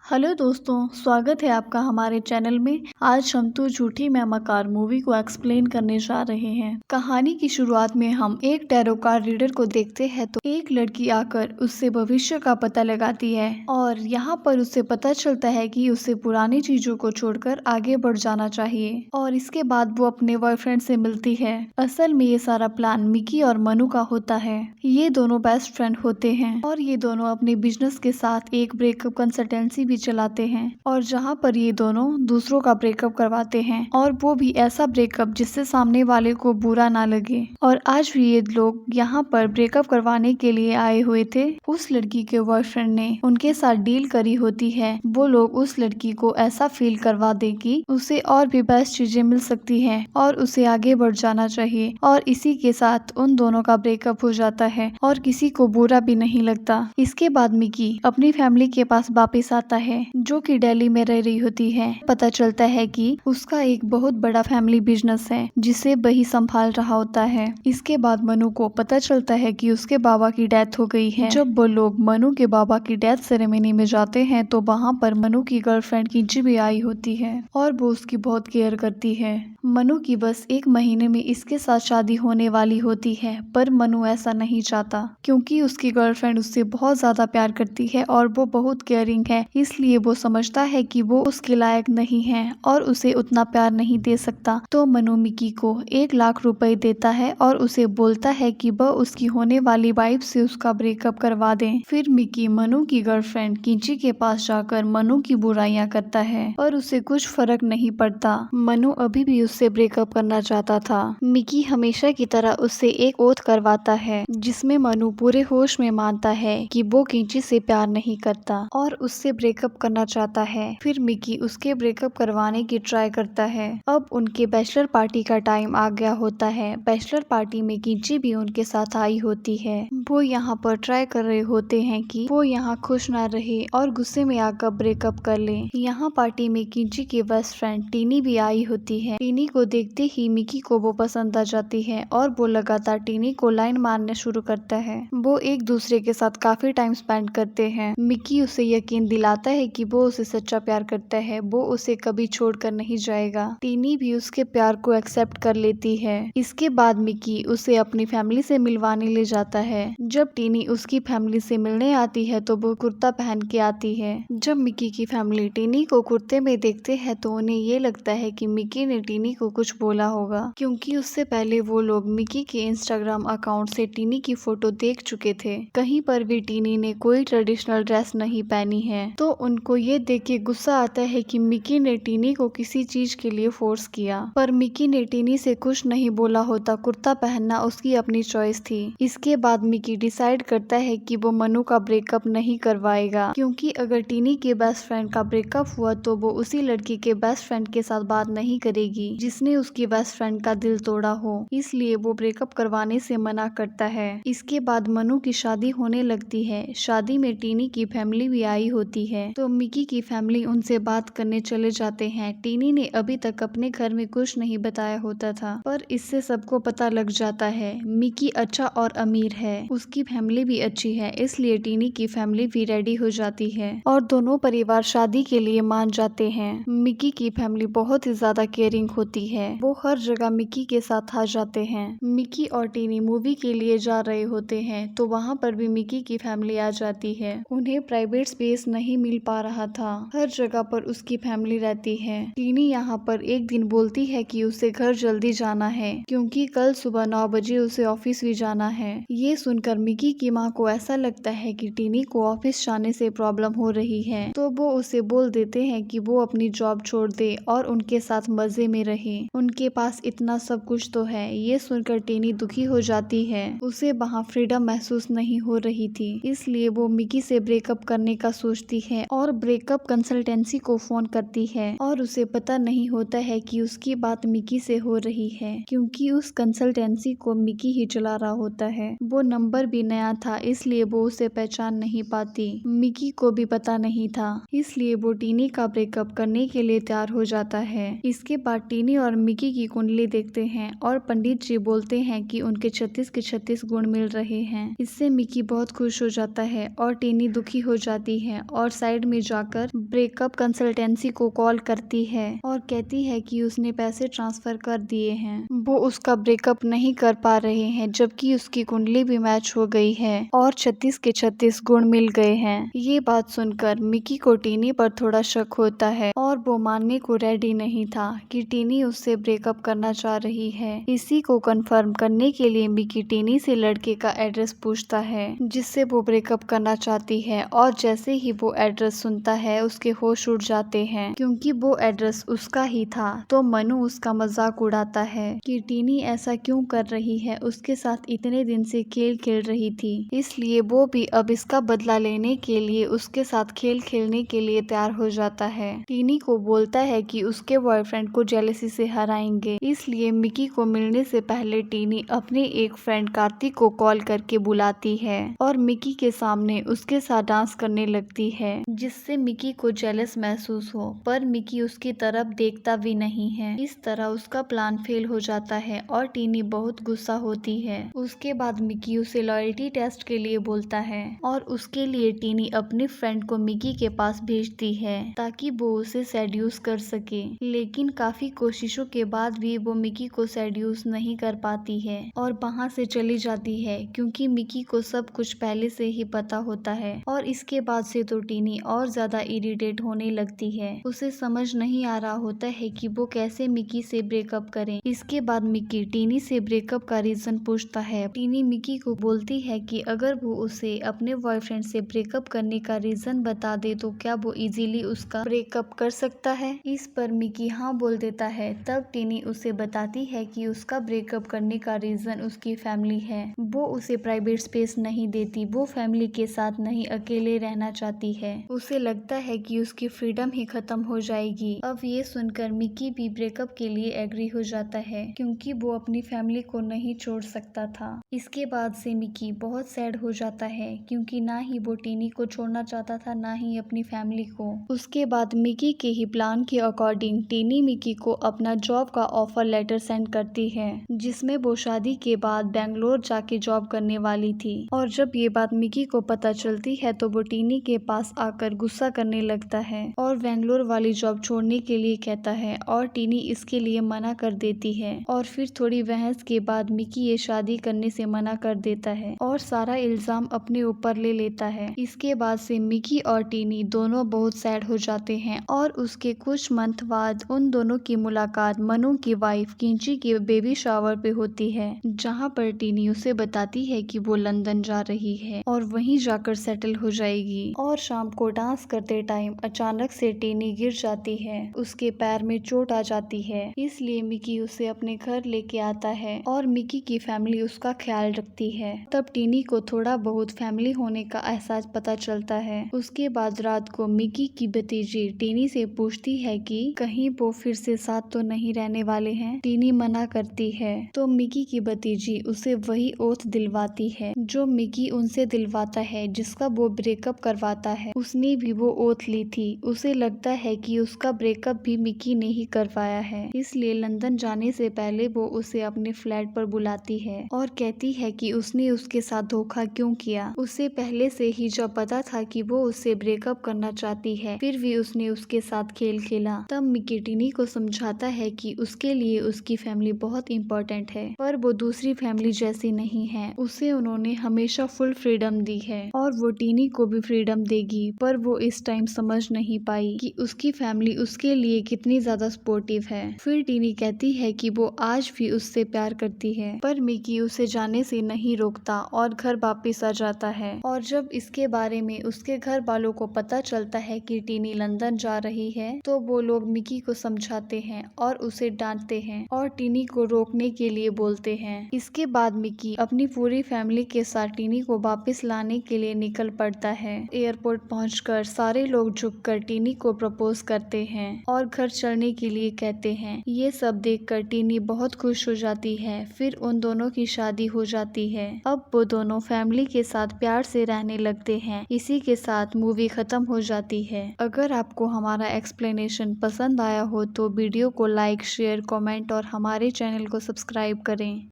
Hello दोस्तों, स्वागत है आपका हमारे चैनल में। आज हम तो झूठी मैं मकार मूवी को एक्सप्लेन करने जा रहे हैं। कहानी की शुरुआत में हम एक टैरो कार्ड रीडर को देखते हैं तो एक लड़की आकर उससे भविष्य का पता लगाती है और यहाँ पर उससे पता चलता है कि उसे पुरानी चीजों को छोड़कर आगे बढ़ जाना चाहिए और इसके बाद वो अपने बॉयफ्रेंड से मिलती है। असल में ये सारा प्लान मिकी और मनु का होता है। ये दोनों बेस्ट फ्रेंड होते हैं और ये दोनों अपने बिजनेस के साथ एक ब्रेकअप कंसल्टेंसी भी चलाते हैं और जहाँ पर ये दोनों दूसरों का ब्रेकअप करवाते हैं और वो भी ऐसा ब्रेकअप जिससे सामने वाले को बुरा ना लगे। और आज भी ये लोग यहाँ पर ब्रेकअप करवाने के लिए आए हुए थे। उस लड़की के बॉयफ्रेंड ने उनके साथ डील करी होती है। वो लोग उस लड़की को ऐसा फील करवा दे कि उसे और भी बेस्ट चीजें मिल सकती है और उसे आगे बढ़ जाना चाहिए और इसी के साथ उन दोनों का ब्रेकअप हो जाता है और किसी को बुरा भी नहीं लगता। इसके बाद मिकी अपनी फैमिली के पास वापस आता है जो कि दिल्ली में रह रही होती है। पता चलता है कि उसका एक बहुत बड़ा फैमिली बिजनेस है जिसे वही संभाल रहा होता है। इसके बाद मनु को पता चलता है कि उसके बाबा की डेथ हो गई है। जब वो लोग मनु के बाबा की डेथ सेरेमनी में जाते हैं तो वहाँ पर मनु की गर्लफ्रेंड किंची भी आई होती है और वो उसकी बहुत केयर करती है। मनु की बस एक महीने में इसके साथ शादी होने वाली होती है पर मनु ऐसा नहीं चाहता क्योंकि उसकी गर्लफ्रेंड उससे बहुत ज्यादा प्यार करती है और वो बहुत केयरिंग है। इसलिए वो समझता है कि वो उसके लायक नहीं है और उसे उतना प्यार नहीं दे सकता। तो मनु मिकी को 1 लाख रुपए देता है और उसे बोलता है कि वह उसकी होने वाली वाइफ से उसका ब्रेकअप करवा दे। फिर मिकी मनु की गर्लफ्रेंड किंची के पास जाकर मनु की बुराइयां करता है और उसे कुछ फर्क नहीं पड़ता। मनु अभी भी उससे ब्रेकअप करना चाहता था। मिकी हमेशा की तरह उससे एक ओथ करवाता है जिसमें मनु पूरे होश में मानता है कि वो किंची से प्यार नहीं करता और उससे ब्रेकअप करना चाहता है। फिर मिकी उसके ब्रेकअप करवाने की ट्राई करता है। अब उनके बैचलर पार्टी का टाइम आ गया होता है। बैचलर पार्टी में किंची भी उनके साथ आई होती है। वो यहाँ पर ट्राई कर रहे होते हैं कि वो यहाँ खुश ना रहे और गुस्से में आकर ब्रेकअप कर ले। यहाँ पार्टी में किंची की बेस्ट फ्रेंड टीनी भी आई होती है। टीनी को देखते ही मिकी को वो पसंद आ जाती है और वो लगातार टीनी को लाइन मारने शुरू करता है। वो एक दूसरे के साथ काफी टाइम स्पेंड करते हैं। मिकी उसे यकीन दिलाता है कि वो उसे सच्चा प्यार करता है, वो उसे कभी छोड़कर नहीं जाएगा। टीनी भी उसके प्यार को एक्सेप्ट कर लेती है। इसके बाद मिकी उसे अपनी फैमिली से मिलवाने ले जाता है। जब टीनी उसकी फैमिली से मिलने आती है तो वो कुर्ता पहन के आती है। जब मिकी की फैमिली टीनी को कुर्ते में देखते हैं तो उन्हें ये लगता है कि मिकी ने टीनी को कुछ बोला होगा क्योंकि उससे पहले वो लोग मिकी के इंस्टाग्राम अकाउंट से टीनी की फोटो देख चुके थे। कहीं पर भी टीनी ने कोई ट्रेडिशनल ड्रेस नहीं पहनी है तो उनको ये देख के गुस्सा आता है कि मिकी ने टीनी को किसी चीज के लिए फोर्स किया। पर मिकी ने टीनी से कुछ नहीं बोला होता, कुर्ता पहनना उसकी अपनी चॉइस थी। इसके बाद मिकी डिसाइड करता है कि वो मनु का ब्रेकअप नहीं करवाएगा क्योंकि अगर टीनी के बेस्ट फ्रेंड का ब्रेकअप हुआ तो वो उसी लड़की के बेस्ट फ्रेंड के साथ बात नहीं करेगी जिसने उसकी बेस्ट फ्रेंड का दिल तोड़ा हो। इसलिए वो ब्रेकअप करवाने से मना करता है। इसके बाद मनु की शादी होने लगती है। शादी में टीनी की फैमिली भी आई होती है तो मिकी की फैमिली उनसे बात करने चले जाते हैं। टीनी ने अभी तक अपने घर में कुछ नहीं बताया होता था पर इससे सबको पता लग जाता है मिकी अच्छा और अमीर है, उसकी फैमिली भी अच्छी है। इसलिए टीनी की फैमिली भी रेडी हो जाती है और दोनों परिवार शादी के लिए मान जाते हैं। मिकी की फैमिली बहुत ही ज्यादा केयरिंग होती है। वो हर जगह मिकी के साथ आ जाते हैं। मिकी और टीनी मूवी के लिए जा रहे होते हैं तो वहाँ पर भी मिकी की फैमिली आ जाती है। उन्हें प्राइवेट स्पेस नहीं मिल पा रहा था, हर जगह पर उसकी फैमिली रहती है। टीनी यहाँ पर एक दिन बोलती है कि उसे घर जल्दी जाना है क्योंकि कल सुबह 9 बजे उसे ऑफिस भी जाना है। ये सुनकर मिकी की माँ को ऐसा लगता है कि टीनी को ऑफिस जाने से प्रॉब्लम हो रही है तो वो उसे बोल देते हैं कि वो अपनी जॉब छोड़ दे और उनके साथ मजे में रहे। उनके पास इतना सब कुछ तो है। ये सुनकर टीनी दुखी हो जाती है। उसे वहाँ फ्रीडम महसूस नहीं हो रही थी इसलिए वो मिकी से ब्रेकअप करने का सोचती है और ब्रेकअप कंसल्टेंसी को फोन करती है और उसे पता नहीं होता है कि उसकी बात मिकी से हो रही है क्योंकि उस कंसल्टेंसी को मिकी ही चला रहा होता है। वो नंबर भी नया था इसलिए वो उसे पहचान नहीं पाती। मिकी को भी पता नहीं था इसलिए वो टीनी का ब्रेकअप करने के लिए तैयार हो जाता है। इसके बाद टीनी और मिकी की कुंडली देखते हैं और पंडित जी बोलते हैं कि उनके 36 के 36 गुण मिल रहे हैं। इससे मिकी बहुत खुश हो जाता है और टीनी दुखी हो जाती है और साइड वेबसाइट में जाकर ब्रेकअप कंसल्टेंसी को कॉल करती है और कहती है कि उसने पैसे ट्रांसफर कर दिए हैं। वो उसका ब्रेकअप नहीं कर पा रहे हैं, जबकि उसकी कुंडली भी मैच हो गई है और 36 के 36 गुण मिल गए हैं। ये बात सुनकर मिकी को टीनी पर थोड़ा शक होता है और वो मानने को रेडी नहीं था कि टीनी उससे ब्रेकअप करना चाह रही है। इसी को कंफर्म करने के लिए मिकी टीनी से लड़के का एड्रेस पूछता है जिससे वो ब्रेकअप करना चाहती है, और जैसे ही वो एड्रेस सुनता है उसके होश उड़ जाते हैं क्योंकि वो एड्रेस उसका ही था। तो मनु उसका मजाक उड़ाता है कि टीनी ऐसा क्यों कर रही है, उसके साथ इतने दिन से खेल खेल रही थी, इसलिए वो भी अब इसका बदला लेने के लिए उसके साथ खेल खेलने के लिए तैयार हो जाता है। टीनी को बोलता है कि उसके बॉयफ्रेंड को जेलसी से हराएंगे, इसलिए मिकी को मिलने से पहले टीनी अपने एक फ्रेंड कार्तिक को कॉल करके बुलाती है और मिकी के सामने उसके साथ डांस करने लगती है जिससे मिकी को जेलस महसूस हो, पर मिकी उसकी तरफ देखता भी नहीं है। इस तरह उसका प्लान फेल हो जाता है और टीनी बहुत गुस्सा होती है। उसके बाद मिकी उसे लॉयल्टी टेस्ट के लिए बोलता है और उसके लिए टीनी अपने फ्रेंड को मिकी के पास भेजती है ताकि वो उसे सेड्यूस कर सके, लेकिन काफी कोशिशों के बाद भी वो मिकी को सेड्यूस नहीं कर पाती है और वहाँ से चली जाती है क्योंकि मिकी को सब कुछ पहले से ही पता होता है। और इसके बाद से तो टीनी और ज्यादा इरिटेट होने लगती है। उसे समझ नहीं आ रहा होता है कि वो कैसे मिकी से ब्रेकअप करे। इसके बाद मिकी टीनी से ब्रेकअप का रीजन पूछता है। टीनी मिकी को बोलती है कि अगर वो उसे अपने बॉयफ्रेंड से ब्रेकअप करने का रीजन बता दे तो क्या वो इजीली उसका ब्रेकअप कर सकता है। इस पर मिकी हाँ बोल देता है। तब टीनी उसे बताती है कि उसका ब्रेकअप करने का रीजन उसकी फैमिली है। वो उसे प्राइवेट स्पेस नहीं देती, वो फैमिली के साथ नहीं अकेले रहना चाहती है। उसे लगता है कि उसकी फ्रीडम ही खत्म हो जाएगी। अब ये सुनकर मिकी भी ब्रेकअप के लिए एग्री हो जाता है क्योंकि वो अपनी फैमिली को नहीं छोड़ सकता था। इसके बाद से मिकी बहुत सैड हो जाता है क्योंकि ना ही वो टीनी को छोड़ना चाहता था ना ही अपनी फैमिली को। उसके बाद मिकी के ही प्लान के अकॉर्डिंग टीनी मिकी को अपना जॉब का ऑफर लेटर सेंड करती है जिसमें वो शादी के बाद बेंगलोर जाके जॉब करने वाली थी। और जब ये बात मिकी को पता चलती है तो वो टीनी के पास आकर गुस्सा करने लगता है और बेंगलोर वाली जॉब छोड़ने के लिए कहता है और टीनी इसके लिए मना कर देती है। और फिर थोड़ी बहस के बाद मिकी ये शादी करने से मना कर देता है और सारा इल्जाम अपने ऊपर ले लेता है। इसके बाद से मिकी और टीनी दोनों बहुत सैड हो जाते हैं और उसके कुछ मंथ बाद उन दोनों की मुलाकात मनु की वाइफ किंची के बेबी शावर पे होती है, जहाँ पर टीनी उसे बताती है कि वो लंदन जा रही है और वहीं जाकर सेटल हो जाएगी। और शाम को डांस करते टाइम अचानक से टीनी गिर जाती है, उसके पैर में चोट आ जाती है, इसलिए मिकी उसे अपने घर लेके आता है और मिकी की फैमिली उसका ख्याल रखती है। तब टीनी को थोड़ा बहुत फैमिली होने का एहसास पता चलता है। उसके बाद रात को मिकी की भतीजी टीनी से पूछती है कि कहीं वो फिर से साथ तो नहीं रहने वाले हैं। टीनी मना करती है तो मिकी की भतीजी उसे वही ओथ दिलवाती है जो मिकी उनसे दिलवाता है जिसका वो ब्रेकअप करवाता है। उसने भी वो ओथ ली थी। उसे लगता है कि उसका ब्रेकअप भी मिकी ने ही करवाया है, इसलिए लंदन जाने से पहले वो उसे अपने फ्लैट पर बुलाती है और कहती है कि उसने उसके साथ धोखा क्यों किया। उसे पहले से ही जब पता था कि वो उससे ब्रेकअप करना चाहती है, फिर भी उसने उसके साथ खेल खेला। तब मिकी टीनी को समझाता है कि उसके लिए उसकी फैमिली बहुत इम्पोर्टेंट है, पर वो दूसरी फैमिली जैसी नहीं है। उसे उन्होंने हमेशा फुल फ्रीडम दी है और वो टीनी को भी फ्रीडम देगी, पर वो इस टाइम समझ नहीं पाई कि उसकी फैमिली उसके लिए कितनी ज्यादा सपोर्टिव है। फिर टीनी कहती है कि वो आज भी उससे प्यार करती है, पर मिकी उसे जाने से नहीं रोकता और घर वापिस आ जाता है। और जब इसके बारे में उसके घर वालों को पता चलता है कि टीनी लंदन जा रही है तो वो लोग मिकी को समझाते हैं और उसे डांटते हैं और टीनी को रोकने के लिए बोलते हैं। इसके बाद मिकी अपनी पूरी फैमिली के साथ टीनी को वापस लाने के लिए निकल पड़ता है। एयरपोर्ट पहुंचकर सारे लोग झुककर टीनी को प्रपोज करते हैं और घर चलने के लिए कहते हैं। ये सब देखकर टीनी बहुत खुश हो जाती है। फिर उन दोनों की शादी हो जाती है। अब वो दोनों फैमिली के साथ प्यार से रहने लगते हैं। इसी के साथ मूवी खत्म हो जाती है। अगर आपको हमारा एक्सप्लेनेशन पसंद आया हो तो वीडियो को लाइक, शेयर, कमेंट और हमारे चैनल को सब्सक्राइब करें।